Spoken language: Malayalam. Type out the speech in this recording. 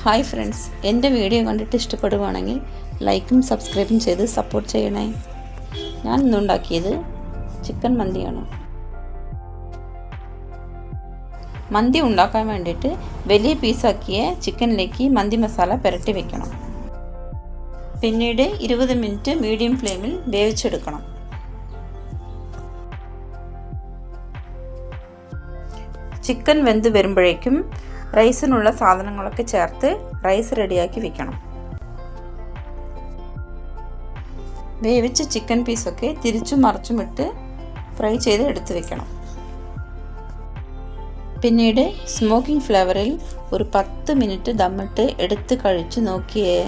ഹായ് ഫ്രണ്ട്സ്, എൻ്റെ വീഡിയോ കണ്ടിട്ട് ഇഷ്ടപ്പെടുവാണെങ്കിൽ ലൈക്കും സബ്സ്ക്രൈബും ചെയ്ത് സപ്പോർട്ട് ചെയ്യണേ. ഞാൻ ഇന്നുണ്ടാക്കിയത് ചിക്കൻ മന്തിയാണ്. മന്തി ഉണ്ടാക്കാൻ വേണ്ടിയിട്ട് വലിയ പീസാക്കിയ ചിക്കനിലേക്ക് മന്തി മസാല പുരട്ടി വെക്കണം. പിന്നീട് 20 മിനിറ്റ് മീഡിയം ഫ്ലെയിമിൽ വേവിച്ചെടുക്കണം. ചിക്കൻ വെന്ത് വരുമ്പോഴേക്കും റൈസിനുള്ള സാധനങ്ങളൊക്കെ ചേർത്ത് റൈസ് റെഡിയാക്കി വെക്കണം. വേവിച്ച ചിക്കൻ പീസൊക്കെ തിരിച്ചും മറിച്ചും ഇട്ട് ഫ്രൈ ചെയ്ത് എടുത്തു വെക്കണം. പിന്നീട് സ്മോക്കിംഗ് ഫ്ലേവറിൽ ഒരു 10 മിനിറ്റ് ദമ്മിട്ട് എടുത്ത് കഴിച്ച് നോക്കിയേ.